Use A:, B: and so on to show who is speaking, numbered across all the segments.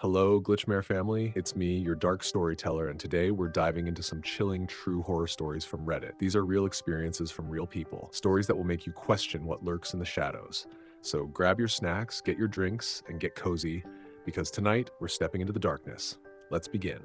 A: Hello, Glitchmare family. It's me, your dark storyteller, and today we're diving into some chilling true horror stories from Reddit. These are real experiences from real people, stories that will make you question what lurks in the shadows. So grab your snacks, get your drinks, and get cozy, because tonight we're stepping into the darkness. Let's begin.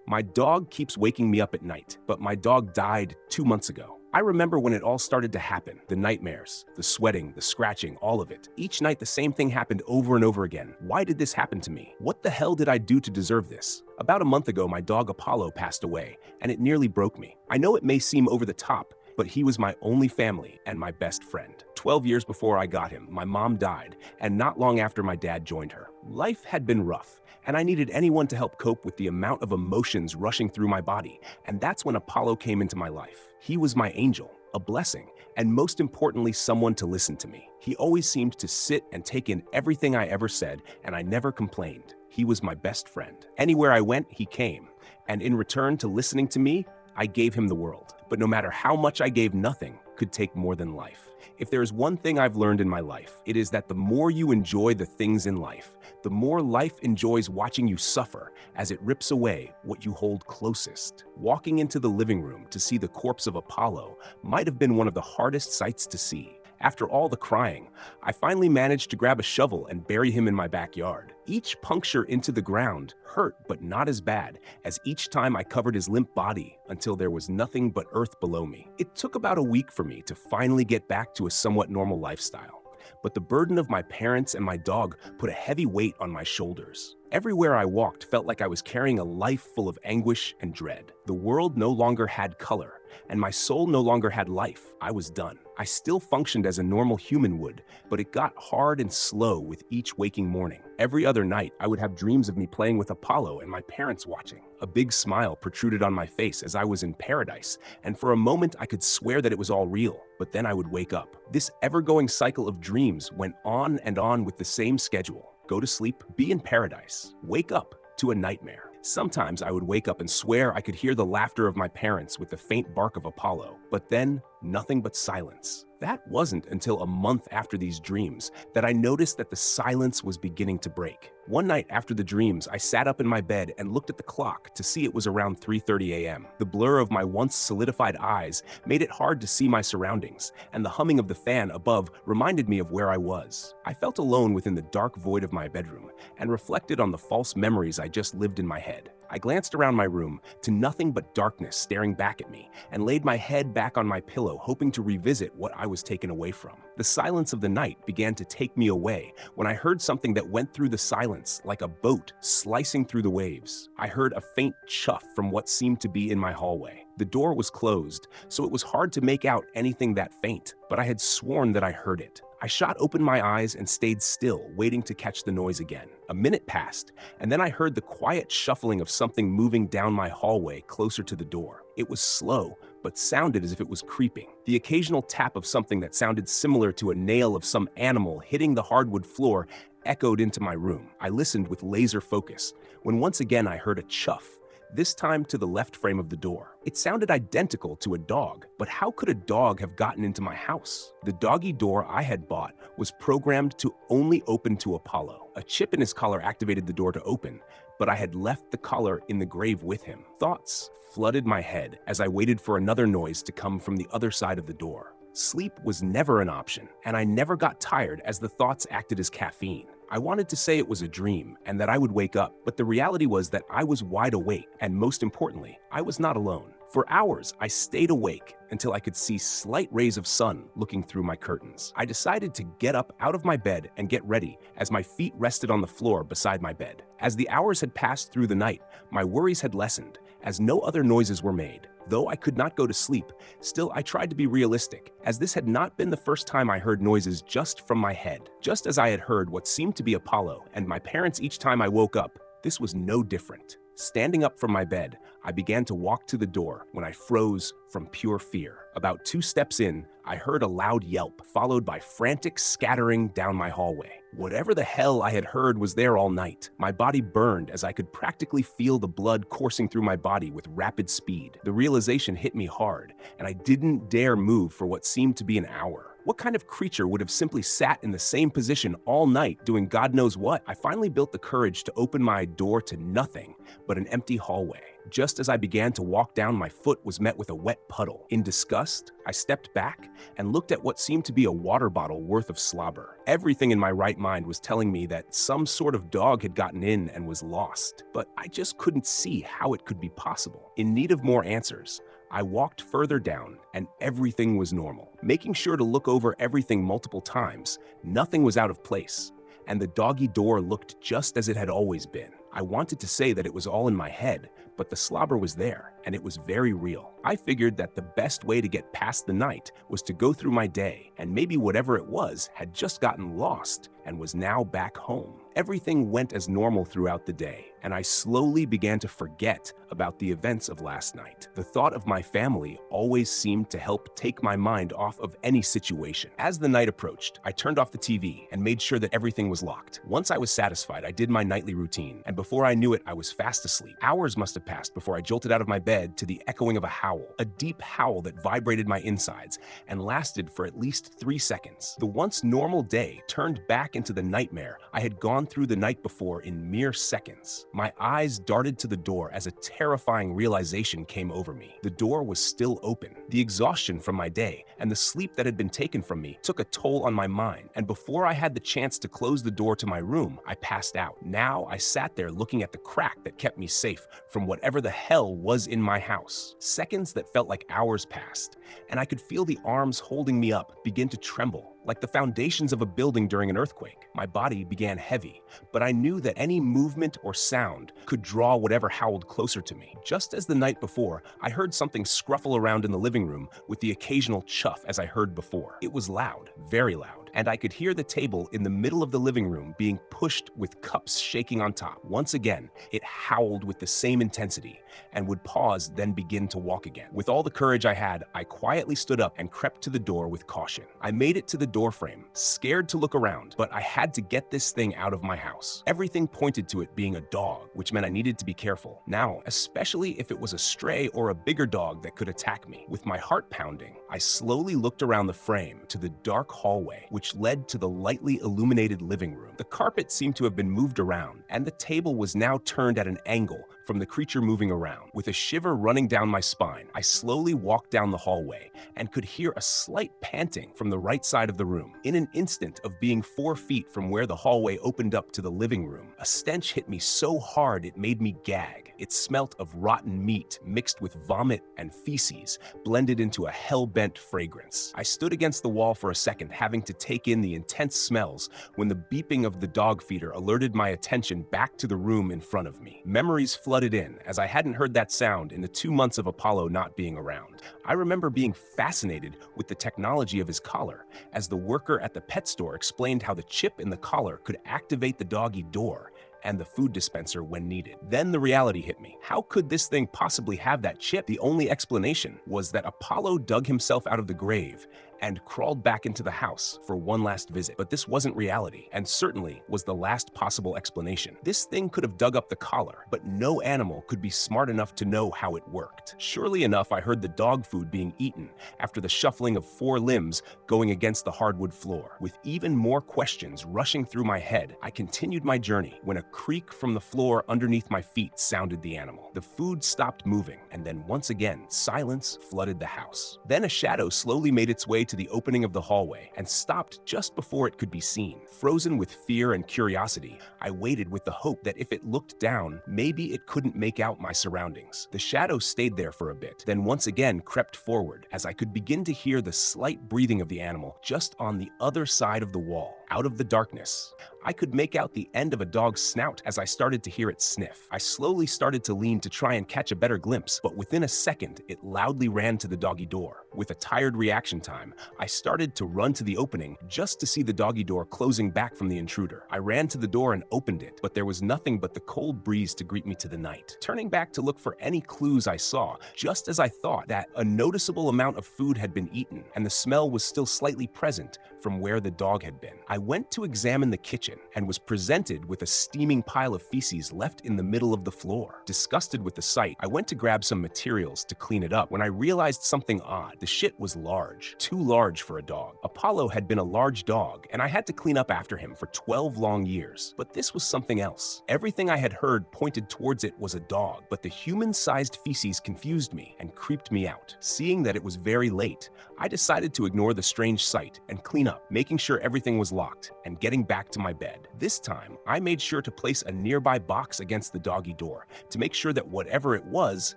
B: My dog keeps waking me up at night, but my dog died 2 months ago. I remember when it all started to happen, the nightmares, the sweating, the scratching, all of it. Each night the same thing happened over and over again. Why did this happen to me? What the hell did I do to deserve this? About a month ago, my dog Apollo passed away, and it nearly broke me. I know it may seem over the top, but he was my only family and my best friend. 12 years before I got him, my mom died, and not long after my dad joined her. Life had been rough, and I needed anyone to help cope with the amount of emotions rushing through my body, and that's when Apollo came into my life. He was my angel, a blessing, and most importantly, someone to listen to me. He always seemed to sit and take in everything I ever said, and I never complained. He was my best friend. Anywhere I went, he came, and in return to listening to me, I gave him the world. But no matter how much I gave, nothing could take more than life. If there is one thing I've learned in my life, it is that the more you enjoy the things in life, the more life enjoys watching you suffer as it rips away what you hold closest. Walking into the living room to see the corpse of Apollo might have been one of the hardest sights to see. After all the crying, I finally managed to grab a shovel and bury him in my backyard. Each puncture into the ground hurt, but not as bad as each time I covered his limp body until there was nothing but earth below me. It took about a week for me to finally get back to a somewhat normal lifestyle, but the burden of my parents and my dog put a heavy weight on my shoulders. Everywhere I walked felt like I was carrying a life full of anguish and dread. The world no longer had color, and my soul no longer had life. I was done. I still functioned as a normal human would, but it got hard and slow with each waking morning. Every other night, I would have dreams of me playing with Apollo and my parents watching. A big smile protruded on my face as I was in paradise, and for a moment I could swear that it was all real, but then I would wake up. This ever-going cycle of dreams went on and on with the same schedule. Go to sleep, be in paradise, wake up to a nightmare. Sometimes I would wake up and swear I could hear the laughter of my parents with the faint bark of Apollo, but then nothing but silence. That wasn't until a month after these dreams that I noticed that the silence was beginning to break. One night after the dreams, I sat up in my bed and looked at the clock to see it was around 3:30 a.m. The blur of my once solidified eyes made it hard to see my surroundings, and the humming of the fan above reminded me of where I was. I felt alone within the dark void of my bedroom and reflected on the false memories I just lived in my head. I glanced around my room to nothing but darkness staring back at me and laid my head back on my pillow, hoping to revisit what I was taken away from. The silence of the night began to take me away when I heard something that went through the silence like a boat slicing through the waves. I heard a faint chuff from what seemed to be in my hallway. The door was closed, so it was hard to make out anything that faint, but I had sworn that I heard it. I shot open my eyes and stayed still, waiting to catch the noise again. A minute passed, and then I heard the quiet shuffling of something moving down my hallway closer to the door. It was slow, but sounded as if it was creeping. The occasional tap of something that sounded similar to a nail of some animal hitting the hardwood floor echoed into my room. I listened with laser focus, when once again I heard a chuff, this time to the left frame of the door. It sounded identical to a dog, but how could a dog have gotten into my house? The doggy door I had bought was programmed to only open to Apollo. A chip in his collar activated the door to open, but I had left the collar in the grave with him. Thoughts flooded my head as I waited for another noise to come from the other side of the door. Sleep was never an option, and I never got tired as the thoughts acted as caffeine. I wanted to say it was a dream and that I would wake up, but the reality was that I was wide awake, and most importantly, I was not alone. For hours, I stayed awake until I could see slight rays of sun looking through my curtains. I decided to get up out of my bed and get ready as my feet rested on the floor beside my bed. As the hours had passed through the night, my worries had lessened as no other noises were made. Though I could not go to sleep, still I tried to be realistic, as this had not been the first time I heard noises just from my head. Just as I had heard what seemed to be Apollo and my parents each time I woke up, this was no different. Standing up from my bed, I began to walk to the door when I froze from pure fear. About 2 steps in, I heard a loud yelp, followed by frantic scattering down my hallway. Whatever the hell I had heard was there all night. My body burned as I could practically feel the blood coursing through my body with rapid speed. The realization hit me hard, and I didn't dare move for what seemed to be an hour. What kind of creature would have simply sat in the same position all night doing God knows what? I finally built the courage to open my door to nothing but an empty hallway. Just as I began to walk down, my foot was met with a wet puddle. In disgust, I stepped back and looked at what seemed to be a water bottle worth of slobber. Everything in my right mind was telling me that some sort of dog had gotten in and was lost, but I just couldn't see how it could be possible. In need of more answers, I walked further down and everything was normal. Making sure to look over everything multiple times, nothing was out of place, and the doggy door looked just as it had always been. I wanted to say that it was all in my head, but the slobber was there, and it was very real. I figured that the best way to get past the night was to go through my day, and maybe whatever it was had just gotten lost and was now back home. Everything went as normal throughout the day, and I slowly began to forget about the events of last night. The thought of my family always seemed to help take my mind off of any situation. As the night approached, I turned off the TV and made sure that everything was locked. Once I was satisfied, I did my nightly routine, and before I knew it, I was fast asleep. Hours must have passed before I jolted out of my bed to the echoing of a howl, a deep howl that vibrated my insides and lasted for at least 3 seconds. The once normal day turned back into the nightmare I had gone through the night before in mere seconds. My eyes darted to the door as a terrifying realization came over me. The door was still open. The exhaustion from my day and the sleep that had been taken from me took a toll on my mind, and before I had the chance to close the door to my room, I passed out. Now I sat there looking at the crack that kept me safe from whatever the hell was in my house. Seconds that felt like hours passed, and I could feel the arms holding me up begin to tremble, like the foundations of a building during an earthquake. My body began heavy, but I knew that any movement or sound could draw whatever howled closer to me. Just as the night before, I heard something scruffle around in the living room with the occasional chuff as I heard before. It was loud, very loud, and I could hear the table in the middle of the living room being pushed with cups shaking on top. Once again, it howled with the same intensity and would pause, then begin to walk again. With all the courage I had, I quietly stood up and crept to the door with caution. I made it to the doorframe, scared to look around, but I had to get this thing out of my house. Everything pointed to it being a dog, which meant I needed to be careful. Now, especially if it was a stray or a bigger dog that could attack me. With my heart pounding, I slowly looked around the frame to the dark hallway, which led to the lightly illuminated living room. The carpet seemed to have been moved around, and the table was now turned at an angle from the creature moving around. With a shiver running down my spine, I slowly walked down the hallway and could hear a slight panting from the right side of the room. In an instant of being 4 feet from where the hallway opened up to the living room, a stench hit me so hard it made me gag. It smelt of rotten meat mixed with vomit and feces, blended into a hell-bent fragrance. I stood against the wall for a second, having to take in the intense smells, when the beeping of the dog feeder alerted my attention back to the room in front of me. Memories flooded in, as I hadn't heard that sound in the 2 months of Apollo not being around. I remember being fascinated with the technology of his collar, as the worker at the pet store explained how the chip in the collar could activate the doggy door and the food dispenser when needed. Then the reality hit me. How could this thing possibly have that chip? The only explanation was that Apollo dug himself out of the grave and crawled back into the house for one last visit. But this wasn't reality, and certainly was the last possible explanation. This thing could have dug up the collar, but no animal could be smart enough to know how it worked. Surely enough, I heard the dog food being eaten after the shuffling of 4 limbs going against the hardwood floor. With even more questions rushing through my head, I continued my journey when a creak from the floor underneath my feet sounded the animal. The food stopped moving, and then once again, silence flooded the house. Then a shadow slowly made its way to the opening of the hallway and stopped just before it could be seen. Frozen with fear and curiosity, I waited with the hope that if it looked down, maybe it couldn't make out my surroundings. The shadow stayed there for a bit, then once again crept forward, as I could begin to hear the slight breathing of the animal just on the other side of the wall. Out of the darkness, I could make out the end of a dog's snout as I started to hear it sniff. I slowly started to lean to try and catch a better glimpse, but within a second, it loudly ran to the doggy door. With a tired reaction time, I started to run to the opening just to see the doggy door closing back from the intruder. I ran to the door and opened it, but there was nothing but the cold breeze to greet me to the night. Turning back to look for any clues I saw, just as I thought that a noticeable amount of food had been eaten and the smell was still slightly present from where the dog had been. I went to examine the kitchen and was presented with a steaming pile of feces left in the middle of the floor. Disgusted with the sight, I went to grab some materials to clean it up when I realized something odd. The shit was large, too large for a dog. Apollo had been a large dog, and I had to clean up after him for 12 long years. But this was something else. Everything I had heard pointed towards it was a dog, but the human-sized feces confused me and creeped me out. Seeing that it was very late, I decided to ignore the strange sight and clean up, making sure everything was locked and getting back to my bed. This time, I made sure to place a nearby box against the doggy door to make sure that whatever it was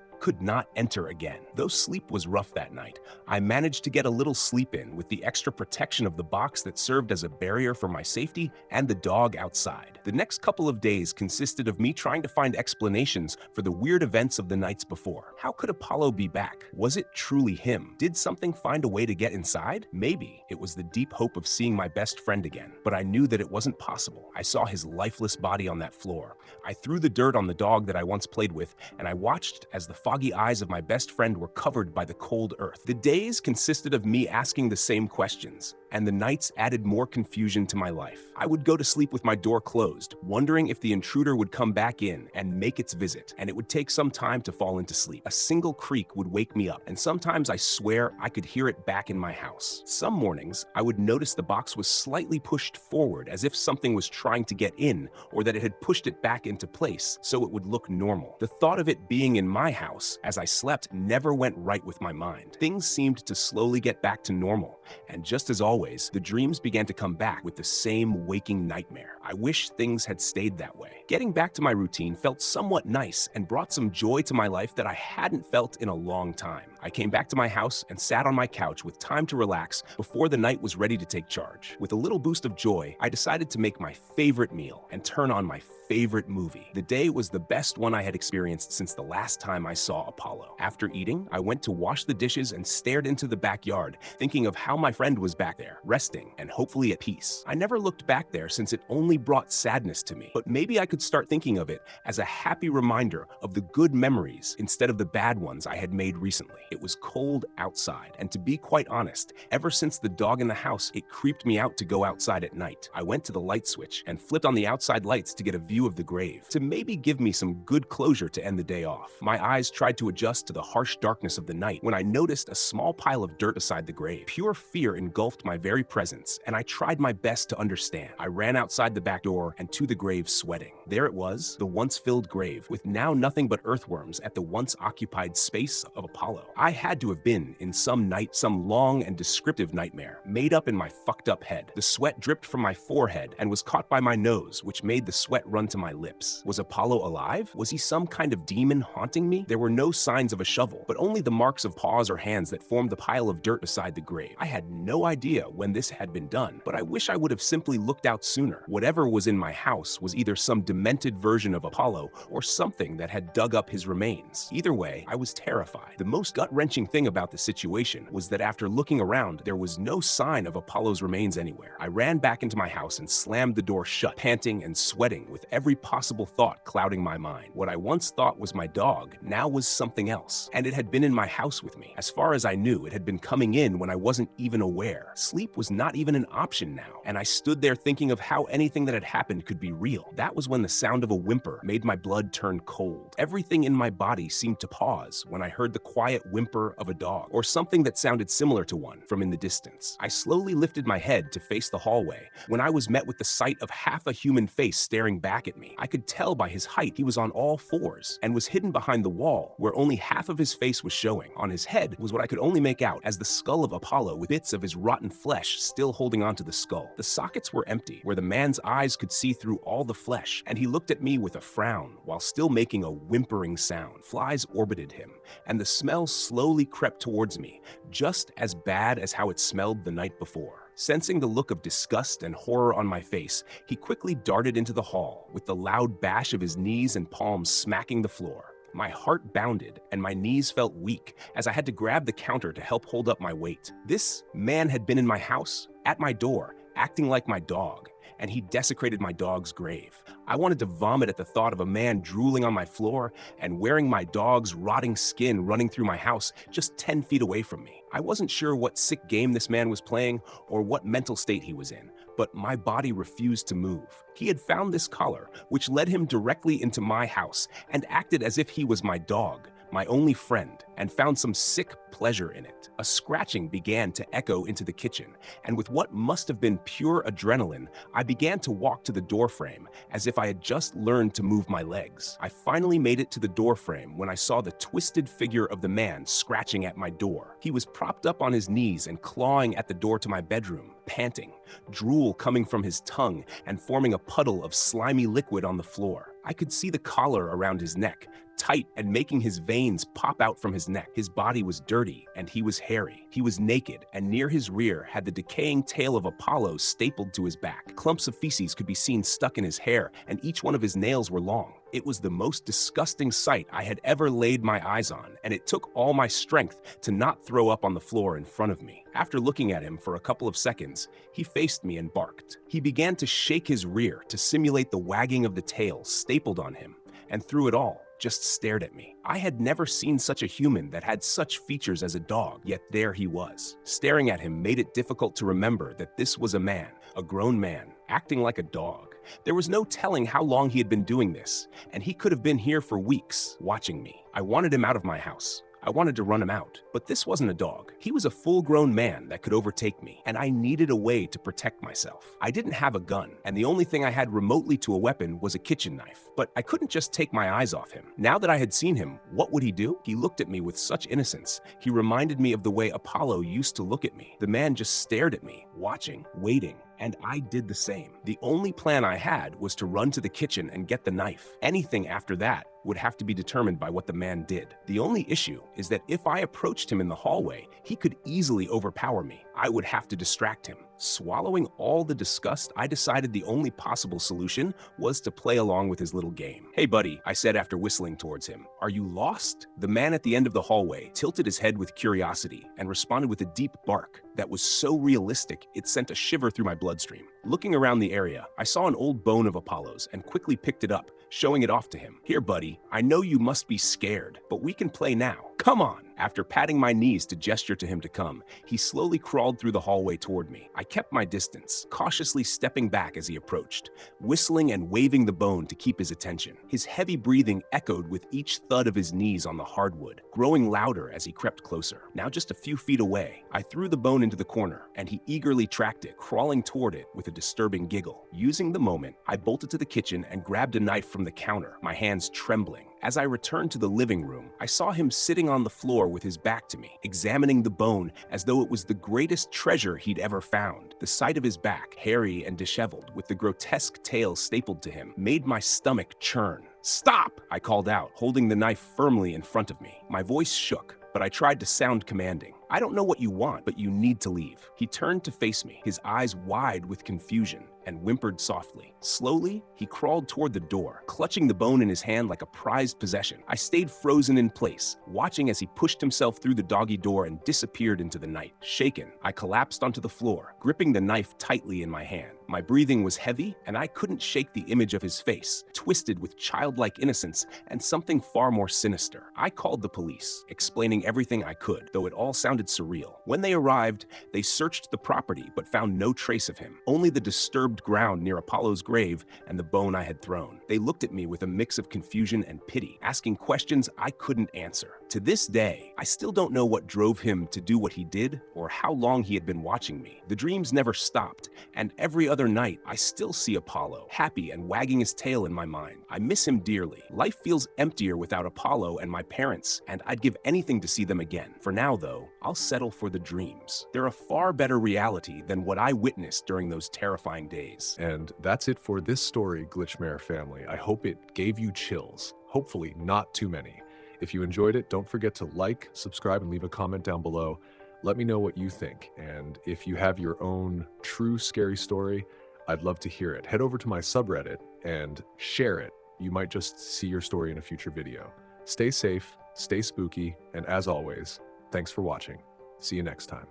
B: could not enter again. Though sleep was rough that night, I managed to get a little sleep in with the extra protection of the box that served as a barrier for my safety and the dog outside. The next couple of days consisted of me trying to find explanations for the weird events of the nights before. How could Apollo be back? Was it truly him? Did something find a way to get inside? Maybe it was the deep hope of seeing my best friend again, but I knew that it wasn't possible. I saw his lifeless body on that floor. I threw the dirt on the dog that I once played with, and I watched as the foggy eyes of my best friend were covered by the cold earth. The days consisted of me asking the same questions, and the nights added more confusion to my life. I would go to sleep with my door closed, wondering if the intruder would come back in and make its visit, and it would take some time to fall into sleep. A single creak would wake me up, and sometimes I swear I could hear it back in my house. Some mornings, I would notice the box was slightly pushed forward as if something was trying to get in, or that it had pushed it back into place so it would look normal. The thought of it being in my house as I slept never went right with my mind. Things seemed to slowly get back to normal, and just as always, the dreams began to come back with the same waking nightmare. I wish things had stayed that way. Getting back to my routine felt somewhat nice and brought some joy to my life that I hadn't felt in a long time. I came back to my house and sat on my couch with time to relax before the night was ready to take charge. With a little boost of joy, I decided to make my favorite meal and turn on my favorite movie. The day was the best one I had experienced since the last time I saw Apollo. After eating, I went to wash the dishes and stared into the backyard, thinking of how my friend was back there, resting and hopefully at peace. I never looked back there since it only brought sadness to me, but maybe I could start thinking of it as a happy reminder of the good memories instead of the bad ones I had made recently. It was cold outside, and to be quite honest, ever since the dog in the house, it creeped me out to go outside at night. I went to the light switch and flipped on the outside lights to get a view of the grave, to maybe give me some good closure to end the day off. My eyes tried to adjust to the harsh darkness of the night when I noticed a small pile of dirt beside the grave. Pure fear engulfed my very presence, and I tried my best to understand. I ran outside the back door and to the grave sweating. There it was, the once filled grave, with now nothing but earthworms at the once occupied space of Apollo. I had to have been in some night, some long and descriptive nightmare, made up in my fucked up head. The sweat dripped from my forehead and was caught by my nose, which made the sweat run to my lips. Was Apollo alive? Was he some kind of demon haunting me? There were no signs of a shovel, but only the marks of paws or hands that formed the pile of dirt beside the grave. I had no idea when this had been done, but I wish I would have simply looked out sooner. Whatever was in my house was either some demented version of Apollo or something that had dug up his remains. Either way, I was terrified. The most gut-wrenching thing about the situation was that after looking around, there was no sign of Apollo's remains anywhere. I ran back into my house and slammed the door shut, panting and sweating with every possible thought clouding my mind. What I once thought was my dog now was something else, and it had been in my house with me. As far as I knew, it had been coming in when I wasn't even aware. Sleep was not even an option now, and I stood there thinking of how anything that had happened could be real. That was when the sound of a whimper made my blood turn cold. Everything in my body seemed to pause when I heard the quiet whimper of a dog, or something that sounded similar to one from in the distance. I slowly lifted my head to face the hallway when I was met with the sight of half a human face staring back at me. I could tell by his height he was on all fours and was hidden behind the wall where only half of his face was showing. On his head was what I could only make out as the skull of Apollo with bits of his rotten flesh still holding onto the skull. The sockets were empty, where the man's eyes could see through all the flesh, and he looked at me with a frown while still making a whimpering sound. Flies orbited him, and the smell slowly crept towards me, just as bad as how it smelled the night before. Sensing the look of disgust and horror on my face, he quickly darted into the hall, with the loud bash of his knees and palms smacking the floor. My heart bounded, and my knees felt weak as I had to grab the counter to help hold up my weight. This man had been in my house, at my door, acting like my dog, and he desecrated my dog's grave. I wanted to vomit at the thought of a man drooling on my floor and wearing my dog's rotting skin running through my house just 10 feet away from me. I wasn't sure what sick game this man was playing or what mental state he was in, but my body refused to move. He had found this collar, which led him directly into my house and acted as if he was my dog, my only friend, and found some sick pleasure in it. A scratching began to echo into the kitchen, and with what must have been pure adrenaline, I began to walk to the doorframe as if I had just learned to move my legs. I finally made it to the doorframe when I saw the twisted figure of the man scratching at my door. He was propped up on his knees and clawing at the door to my bedroom, panting, drool coming from his tongue and forming a puddle of slimy liquid on the floor. I could see the collar around his neck, tight and making his veins pop out from his neck. His body was dirty and he was hairy. He was naked, and near his rear had the decaying tail of Apollo stapled to his back. Clumps of feces could be seen stuck in his hair, and each one of his nails were long. It was the most disgusting sight I had ever laid my eyes on, and it took all my strength to not throw up on the floor in front of me. After looking at him for a couple of seconds, he faced me and barked. He began to shake his rear to simulate the wagging of the tail stapled on him, and through it all, just stared at me. I had never seen such a human that had such features as a dog, yet there he was. Staring at him made it difficult to remember that this was a man, a grown man, acting like a dog. There was no telling how long he had been doing this, and he could have been here for weeks, watching me. I wanted him out of my house. I wanted to run him out, but this wasn't a dog. He was a full-grown man that could overtake me, and I needed a way to protect myself. I didn't have a gun, and the only thing I had remotely to a weapon was a kitchen knife, but I couldn't just take my eyes off him. Now that I had seen him, what would he do? He looked at me with such innocence. He reminded me of the way Apollo used to look at me. The man just stared at me, watching, waiting, and I did the same. The only plan I had was to run to the kitchen and get the knife. Anything after that would have to be determined by what the man did. The only issue is that if I approached him in the hallway, he could easily overpower me. I would have to distract him. Swallowing all the disgust, I decided the only possible solution was to play along with his little game. "Hey buddy," I said after whistling towards him, "are you lost?" The man at the end of the hallway tilted his head with curiosity and responded with a deep bark that was so realistic it sent a shiver through my bloodstream. Looking around the area, I saw an old bone of Apollo's and quickly picked it up, showing it off to him. "Here, buddy, I know you must be scared, but we can play now. Come on." After patting my knees to gesture to him to come, he slowly crawled through the hallway toward me. I kept my distance, cautiously stepping back as he approached, whistling and waving the bone to keep his attention. His heavy breathing echoed with each thud of his knees on the hardwood, growing louder as he crept closer. Now just a few feet away, I threw the bone into the corner, and he eagerly tracked it, crawling toward it with a disturbing giggle. Using the moment, I bolted to the kitchen and grabbed a knife from the counter, my hands trembling. As I returned to the living room, I saw him sitting on the floor with his back to me, examining the bone as though it was the greatest treasure he'd ever found. The sight of his back, hairy and disheveled, with the grotesque tail stapled to him, made my stomach churn. "Stop!" I called out, holding the knife firmly in front of me. My voice shook, but I tried to sound commanding. "I don't know what you want, but you need to leave." He turned to face me, his eyes wide with confusion, and whimpered softly. Slowly, he crawled toward the door, clutching the bone in his hand like a prized possession. I stayed frozen in place, watching as he pushed himself through the doggy door and disappeared into the night. Shaken, I collapsed onto the floor, gripping the knife tightly in my hand. My breathing was heavy, and I couldn't shake the image of his face, twisted with childlike innocence and something far more sinister. I called the police, explaining everything I could, though it all sounded surreal. When they arrived, they searched the property but found no trace of him, only the disturbed ground near Apollo's grave and the bone I had thrown. They looked at me with a mix of confusion and pity, asking questions I couldn't answer. To this day, I still don't know what drove him to do what he did or how long he had been watching me. The dreams never stopped, and every other night I still see Apollo, happy and wagging his tail in my mind. I miss him dearly. Life feels emptier without Apollo and my parents, and I'd give anything to see them again. For now, though, I'll settle for the dreams. They're a far better reality than what I witnessed during those terrifying days.
A: And that's it for this story, Glitchmare family. I hope it gave you chills. Hopefully not too many. If you enjoyed it, don't forget to like, subscribe, and leave a comment down below. Let me know what you think. And if you have your own true scary story, I'd love to hear it. Head over to my subreddit and share it. You might just see your story in a future video. Stay safe, stay spooky, and as always, thanks for watching. See you next time.